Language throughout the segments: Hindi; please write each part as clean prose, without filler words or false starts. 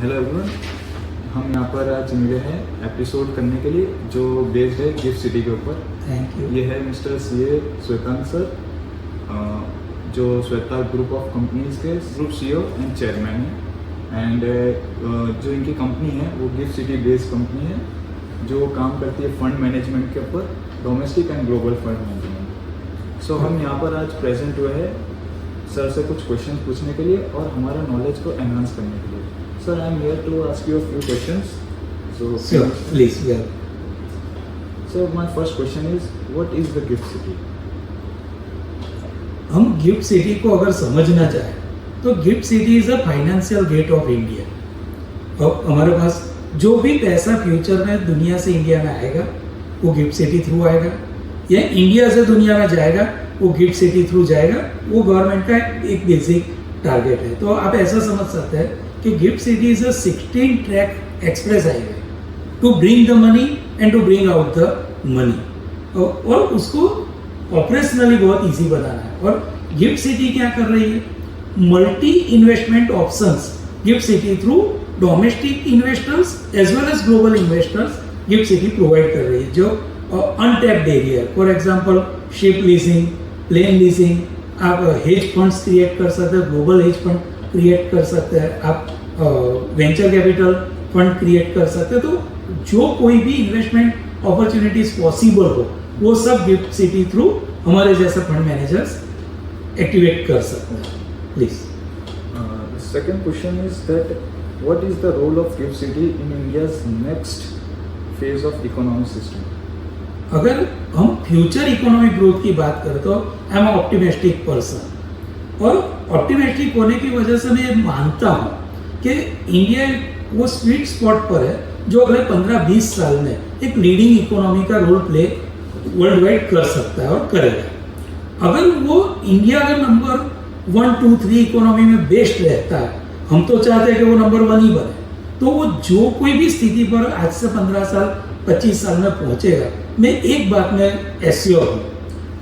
हेलो एवरीवन, हम यहाँ पर आज मिले हैं एपिसोड करने के लिए जो बेस्ड है गिफ्ट सिटी के ऊपर। Thank you. ये है मिस्टर सीए श्वेतांत सर, जो श्वेता ग्रुप ऑफ कंपनीज के ग्रुप सीईओ एंड चेयरमैन है। एंड जो इनकी कंपनी है वो गिफ्ट सिटी बेस्ड कंपनी है जो काम करती है फंड मैनेजमेंट के ऊपर, domestic and global fund management. So हम यहाँ पर आज प्रेजेंट हुए हैं सर से कुछ क्वेश्चन पूछने के लिए और हमारा नॉलेज को एनहांस करने के लिए। Sir, I am here to ask you a few questions. So please. Sir, my first question is what is the GIFT city? हम गिफ्ट सिटी को अगर समझना चाहें तो GIFT city is a financial gate of India. और हमारे पास जो भी पैसा फ्यूचर में दुनिया से इंडिया में आएगा वो गिफ्ट सिटी थ्रू आएगा, या इंडिया से दुनिया में जाएगा वो गिफ्ट सिटी थ्रू जाएगा। वो गवर्नमेंट का एक बेसिक टारगेट है। तो आप ऐसा समझ सकते हैं कि GIFT city is a 16 track express highway to bring the money and to bring out the money, और उसको ऑपरेशनली बहुत इजी बनाना है। और गिफ्ट सिटी क्या कर रही है? Multi investment options GIFT city through domestic investors as well as global investors GIFT city provide कर रही है, जो untapped area. For example ship leasing, plane leasing, आप हेज फंड्स क्रिएट कर सकते हैं, ग्लोबल हेज फंड क्रिएट कर सकते हैं, आप वेंचर कैपिटल फंड क्रिएट कर सकते हैं। तो जो कोई भी इन्वेस्टमेंट अपॉर्चुनिटीज पॉसिबल हो वो सब गिफ्ट सिटी थ्रू हमारे जैसे फंड मैनेजर्स एक्टिवेट कर सकते हैं। Please. Second question is that what is the role of GIFT City in India's next phase of economic system? अगर हम फ्यूचर इकोनॉमिक ग्रोथ की बात करें तो आई एम ऑप्टिमिस्टिक पर्सन, और ऑप्टिमिस्टिक होने की वजह से मैं मानता हूँ कि इंडिया वो स्वीट स्पॉट पर है जो अगले 15-20 साल में एक लीडिंग इकोनॉमी का रोल प्ले वर्ल्ड वाइड कर सकता है और करेगा। अगर वो इंडिया अगर नंबर 1, 2, 3 इकोनॉमी में बेस्ट रहता है, हम तो चाहते हैं कि वो नंबर 1 ही बने, तो वो जो कोई भी स्थिति पर आज से 15 साल 25 साल में पहुंचेगा, मैं एक बात में एश्योर हूँ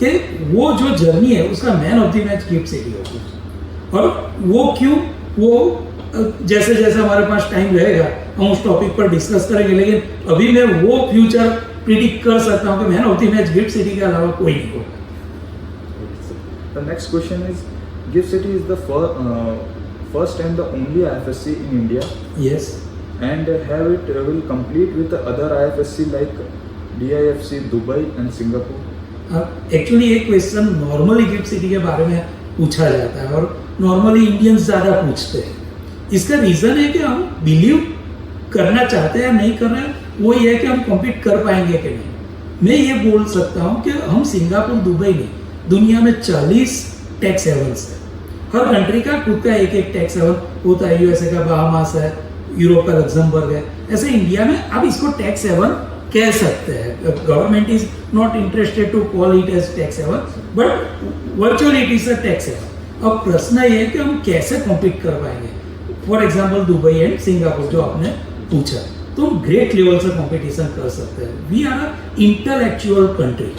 कि वो जो जर्नी है उसका man of the match gift city होगी। और वो क्यों? वो जैसे जैसे हमारे पास टाइम रहेगा हम उस टॉपिक पर डिस्कस करेंगे, लेकिन अभी मैं वो फ्यूचर प्रिडिक्ट कर सकता हूँ कि man of the match gift city के अलावा कोई नहीं होगा। The next question is, Gift City is the first and the only IFSC in India. Yes. And have it will compete with the other IFSC like DIFC, Dubai and Singapore. Actually ये क्वेश्चन नॉर्मली गिफ्ट सिटी के बारे में पूछा जाता है और नॉर्मली इंडियंस ज़्यादा पूछते हैं। इसका रीज़न है कि हम बिलीव करना चाहते हैं या नहीं कर रहे हैं, वो ये है कि हम कॉम्पीट कर पाएंगे कि नहीं। मैं ये बोल सकता हूँ कि हम सिंगापुर, दुबई नहीं, दुनिया में 40 टैक्स हेवन्स है। हर कंट्री का खुद का एक टैक्स हेवन होता है। यूएसए का बहामास है, यूरोप का लग्जमबर्ग है। ऐसे इंडिया में आप इसको टैक्स हेवन कह सकते हैं। Government is not interested to call it as tax haven, but virtually it is a tax haven. अब प्रश्न ये है कि हम कैसे कॉम्पीट कर पाएंगे। For example Dubai and Singapore जो आपने पूछा, तो हम ग्रेट लेवल से कॉम्पिटिशन कर सकते हैं। We are a intellectual country.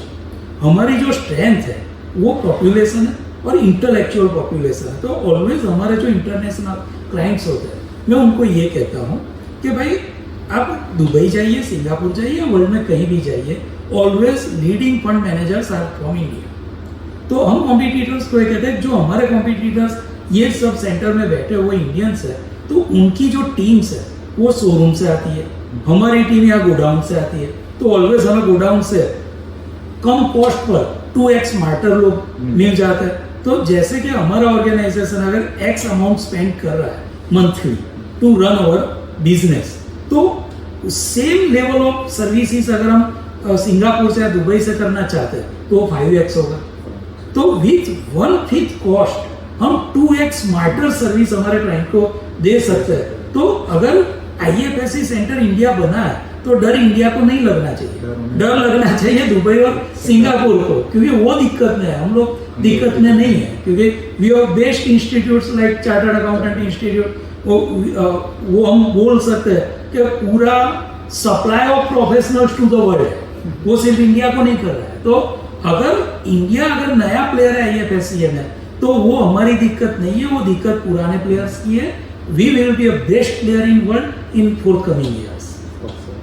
हमारी जो स्ट्रेंथ है वो पॉपुलेशन है और इंटेलेक्चुअल पॉपुलेशन है। तो ऑलवेज हमारे जो इंटरनेशनल क्लाइंट्स होते हैं, मैं उनको ये कहता हूँ कि भाई आप दुबई जाइए, सिंगापुर जाइए, वर्ल्ड में कहीं भी जाइए, always leading fund managers are from India. तो हम कॉम्पिटिटर्स को ये कहते हैं, जो हमारे कॉम्पिटिटर्स ये सब सेंटर में बैठे हुए इंडियंस है, तो उनकी जो टीम्स है वो शोरूम से आती है, हमारी टीम यहाँ गोडाउन से आती है। तो ऑलवेज हमें गोडाउन से कम कॉस्ट पर 2x स्मार्टर लोग मिल जाते हैं। तो जैसे कि हमारा ऑर्गेनाइजेशन अगर एक्स अमाउंट स्पेंड कर रहा है monthly to run our business, तो सेम लेवल ऑफ सर्विसेज अगर हम सिंगापुर से या दुबई से करना चाहते हैं तो 5x होगा। तो विथ 1/5 कॉस्ट हम 2x स्मार्टर सर्विस हमारे क्लाइंट को दे सकते हैं। तो अगर IFSC सेंटर इंडिया बना है तो डर इंडिया को नहीं लगना चाहिए, डर लगना चाहिए दुबई और सिंगापुर को, क्योंकि वो दिक्कत में है, हम लोग दिक्कत में नहीं है। क्योंकि we have best institutes like chartered accountant institute, वो हम बोल सकते हैं कि पूरा supply of professionals to the world है, वो सिर्फ इंडिया को नहीं कर रहा है। तो अगर इंडिया अगर नया प्लेयर है IFSC में, तो वो हमारी दिक्कत नहीं है, वो दिक्कत पुराने प्लेयर्स की है we will be a best player in world in forthcoming years. Okay.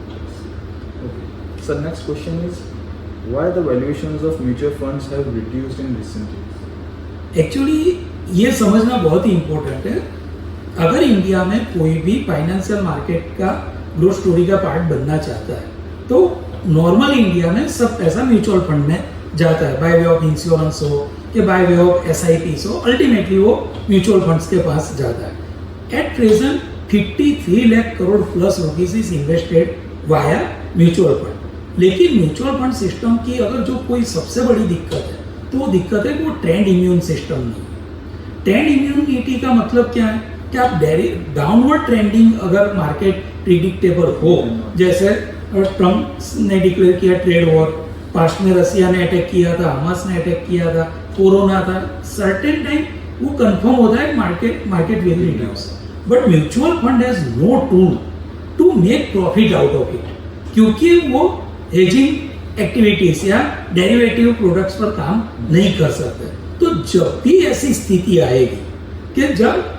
So next question is, why the valuations of mutual funds have reduced in recent years? Actually ये समझना बहुत ही इम्पोर्टेंट है. अगर इंडिया में कोई भी फाइनेंशियल मार्केट का ग्रोथ स्टोरी का पार्ट बनना चाहता है तो नॉर्मल इंडिया में सब पैसा म्यूचुअल फंड में जाता है, बाय वे ऑफ इंश्योरेंस हो कि बाय वे ऑफ SIPs हो, अल्टीमेटली वो म्यूचुअल फंड्स के पास जाता है. At present 53 lakh crore plus rupees is invested via mutual fund. लेकिन म्यूचुअल फंड सिस्टम की अगर जो कोई सबसे बड़ी दिक्कत है तो वो दिक्कत है कि वो ट्रेंड इम्यून सिस्टम नहीं. ट्रेंड इम्यूनिटी का मतलब क्या है कि आप डाउनवर्ड ट्रेंडिंग अगर मार्केट प्रिडिक्टेबल हो, जैसे ट्रम्प ने डिक्लेयर किया ट्रेड वॉर, पास्ट में रसिया ने अटैक किया था, हमास ने अटैक किया था, कोरोना था, सर्टेन टाइम वो कंफर्म होता है market will reduce. But mutual fund has no tool to make profit out of it, क्योंकि वो हेजिंग एक्टिविटीज या डेरिवेटिव प्रोडक्ट्स पर काम नहीं कर सकते. तो जब भी ऐसी स्थिति आएगी कि जब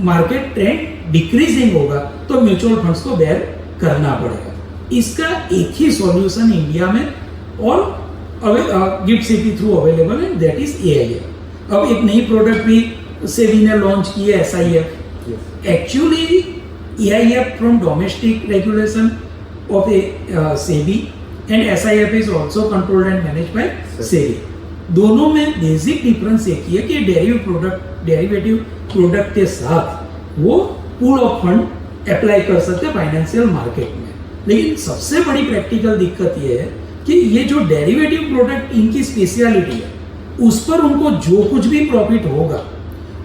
मार्केट ट्रेंड डिक्रीजिंग होगा तो म्यूचुअल फंड्स को बेयर करना पड़ेगा. इसका एक ही सॉल्यूशन इंडिया में और गिफ्ट सिटी थ्रू अवेलेबल है, दैट इज AIF. अब एक नई प्रोडक्ट भी सेबी ने लॉन्च की है, SIF. Actually AIF from domestic regulation of SEBI and SIF is also controlled and manage by SEBI. दोनों में बेसिक डिफरेंस एक ही है कि डेरिवेटिव प्रोडक्ट के साथ वो पूल ऑफ फंड अप्लाई कर सकते हैं फाइनेंशियल मार्केट में. लेकिन सबसे बड़ी प्रैक्टिकल दिक्कत ये है कि ये जो डेरिवेटिव प्रोडक्ट इनकी स्पेशलिटी है, उस पर उनको जो कुछ भी प्रॉफिट होगा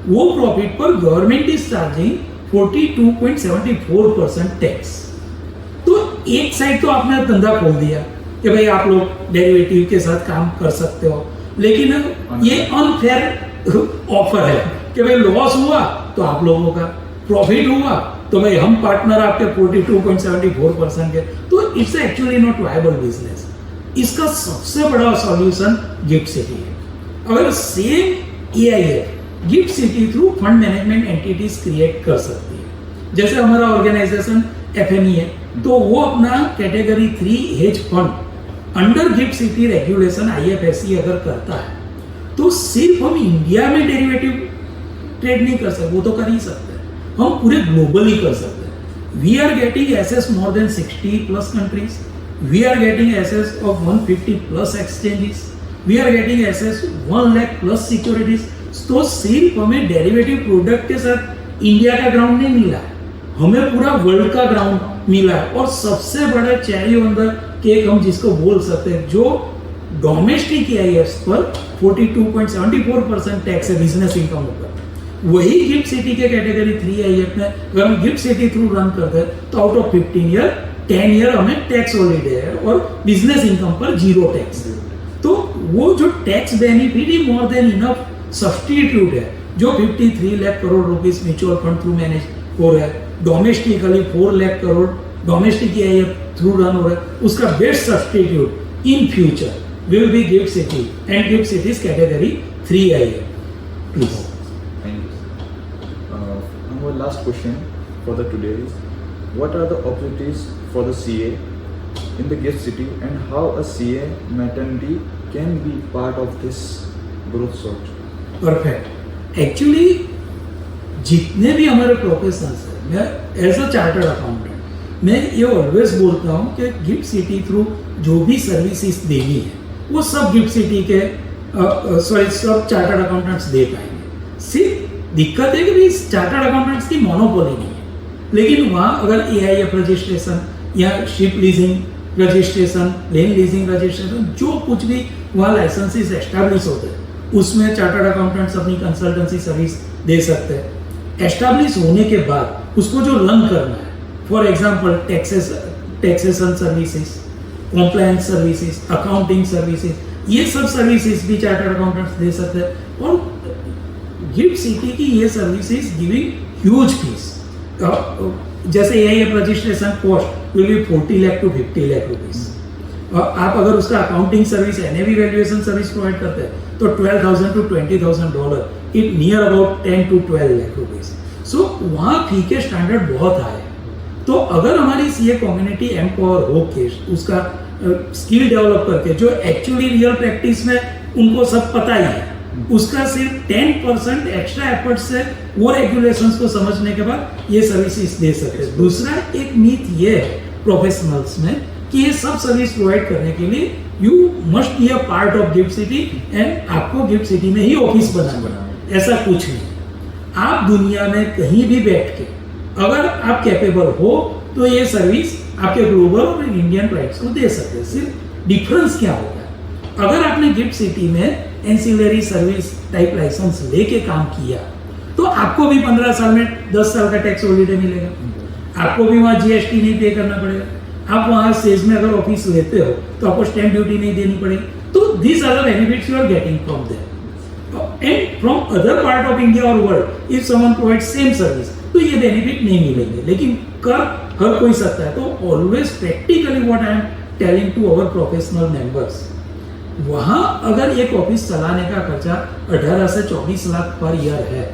वो प्रॉफिट पर गवर्नमेंट इज चार्जिंग 42.74% टैक्स. तो एक साइड तो आपने धंधा खोल दिया कि भाई आप लोग डेरिवेटिव के साथ काम कर सकते हो, लेकिन ये अनफेयर ऑफर है कि भाई लॉस हुआ तो आप लोगों का, प्रॉफिट हुआ तो भाई हम पार्टनर आपके 42.74% के. तो it's actually not viable business. इसका सबसे बड़ा सॉल्यूशन गिफ्ट सिटी है. अगर same AIF gift city through fund management entities create कर सकती है. जैसे हमारा ऑर्गेनाइजेशन FME है, तो वो अपना category 3 hedge fund under gift city regulation IFSC अगर करता है तो सिर्फ हम इंडिया में डेरिवेटिव ट्रेड नहीं कर सकते, वो तो कर ही सकते हैं, हम पूरे ग्लोबली कर सकते हैं. We are getting access more than 60 plus countries. We are getting access of 150 plus exchanges. We are getting access 1 lakh plus securities. तो सिर्फ हमें डेरिवेटिव प्रोडक्ट के साथ इंडिया का ग्राउंड नहीं मिला, हमें पूरा वर्ल्ड का ग्राउंड मिला है. और सबसे बड़ा चेरी ऑन द केक हम जिसको बोल सकते हैं, जो डोमेस्टिक AIFs पर 42.74% टैक्स है बिजनेस इनकम ऊपर, वही गिफ्ट सिटी के कैटेगरी 3 AIF में अगर हम गिफ्ट सिटी थ्रू रन करते हैं तो आउट ऑफ 15 ईयर 10 ईयर हमें टैक्स हॉलीडे है और बिजनेस इनकम पर 0 टैक्स. तो वो जो टैक्स बेनिफिट ही मोर देन इनफ सब्स्टिट्यूट है जो 53 lakh crore rupees mutual fund through manage हो रहा है. Domestically 4 lakh crore domestic AIF through run हो रहा है. उसका best substitute in future will be Gift City and Gift City's category 3 AIF. Please. Thank you. Our last question for the today is, what are the opportunities for the CA in the Gift City and how a CA maternity can be part of this growth search? Perfect. Actually, जितने भी हमारे प्रोफेशनल्स हैं, मैं एज अ चार्टर्ड अकाउंटेंट मैं ये ऑलवेज बोलता हूँ कि गिफ्ट सिटी थ्रू जो भी सर्विसेज देनी है वो सब गिफ्ट सिटी के सब चार्टर्ड अकाउंटेंट्स दे पाएंगे. सिर्फ दिक्कत है कि भाई चार्टर्ड अकाउंटेंट्स की मोनोपोली नहीं है, लेकिन वहाँ अगर AIF रजिस्ट्रेशन या शिप लीजिंग रजिस्ट्रेशन, लेन लीजिंग रजिस्ट्रेशन, जो कुछ भी वहाँ लाइसेंसेस एस्टैब्लिश होते हैं उसमें चार्टर्ड अकाउंटेंट्स अपनी कंसल्टेंसी सर्विस दे सकते हैं. एस्टैब्लिश होने के बाद उसको जो रन करना है, for example taxation services, compliance services, accounting services, ये सब सर्विसेज भी चार्टर्ड अकाउंटेंट्स दे सकते हैं. और गिफ्ट सिटी की ये सर्विसेज गिविंग ह्यूज फीस. जैसे AIF registration cost will be 40 lakh to 50 lakh rupees. आप अगर उसका accounting service NAV valuation service provide करते हैं तो $12,000 to $20,000, it near about 10 to 12 lakh rupees. So वहाँ फी के स्टैंडर्ड बहुत हाई है। तो अगर हमारी सीए कम्युनिटी एम्पावर होके उसका स्किल डेवलप करके, जो एक्चुअली रियल प्रैक्टिस में उनको सब पता ही है, उसका सिर्फ 10% एक्स्ट्रा एफर्ट से वो रेगुलेशंस को समझने के बाद ये सर्विसेज दे सकते हैं। दूसरा एक मीथ ये है प्रोफेशनल्स में कि ये सब सर्विस प्रोवाइड करने के लिए you must be a part of GIFT city and आपको गिफ्ट सिटी में ही ऑफिस बनाना है, ऐसा कुछ नहीं। आप दुनिया में कहीं भी बैठ के अगर आप कैपेबल हो तो ये सर्विस आपके ग्लोबल और इंडियन क्लाइंट्स को दे सकते हैं। सिर्फ डिफरेंस क्या होगा, अगर आपने गिफ्ट सिटी में एंसिलरी सर्विस टाइप लाइसेंस लेके काम किया तो आपको भी 15 साल में 10 साल का टैक्स हॉलीडे मिलेगा, आपको भी वहाँ जीएसटी नहीं पे करना पड़ेगा, आप वहाँ सेज में अगर ऑफिस लेते हो तो आपको स्टैंप ड्यूटी नहीं देनी पड़ेगी। तो these are the benefits you are getting from there and from other part of India और world if someone provide same service तो ये बेनिफिट नहीं मिलेंगे, लेकिन कर हर कोई सकता है। तो always practically what I am telling to our professional members, वहां अगर एक ऑफिस चलाने का खर्चा 18 से 24 लाख पर ईयर है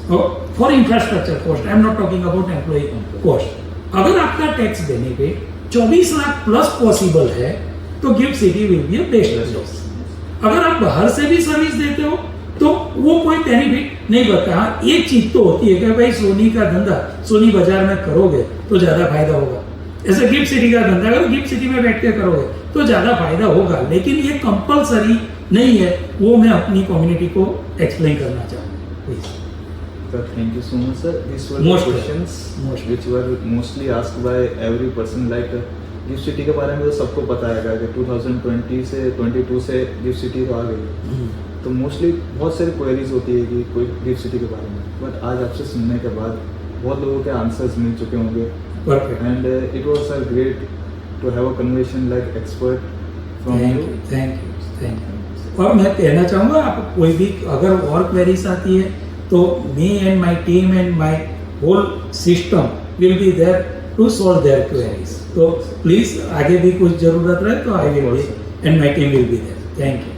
for infrastructure cost, I am not talking about employ cost, अगर आपका tax benefit 24 lakh plus possible है तो GIFT City will be a best choice. अगर आप बाहर से भी सर्विस देते हो तो वो कोई बेनिफिट नहीं बनता। हाँ, एक चीज तो होती है कि भाई सोनी का धंधा सोनी बाजार में करोगे तो ज्यादा फायदा होगा, ऐसे गिफ्ट सिटी का धंधा अगर गिफ्ट सिटी में बैठ के करोगे तो ज्यादा फायदा होगा, लेकिन ये कंपलसरी नहीं है। वो मैं अपनी कम्युनिटी को एक्सप्लेन करना चाहूँगा। Please Sir, thank you so much, sir. These were Most the questions which were mostly asked by every person. Like gift city के बारे में तो सबको पता है कि 2020 से 22 से गिफ्ट सिटी तो आ गई, तो मोस्टली बहुत सारी क्वेरीज होती है कि कोई गिफ्ट सिटी के बारे में, बट आज आपसे सुनने के बाद बहुत लोगों के आंसर्स मिल चुके होंगे। Perfect. And it was sir great to have a conversation like expert from you. Thank you. और मैं कहना चाहूँगा आप कोई भी अगर और क्वेरीज आती है तो me and my team and my whole system will be there to solve their queries. तो प्लीज आगे भी कुछ जरूरत रहे तो I will be and my team will be there. Thank you.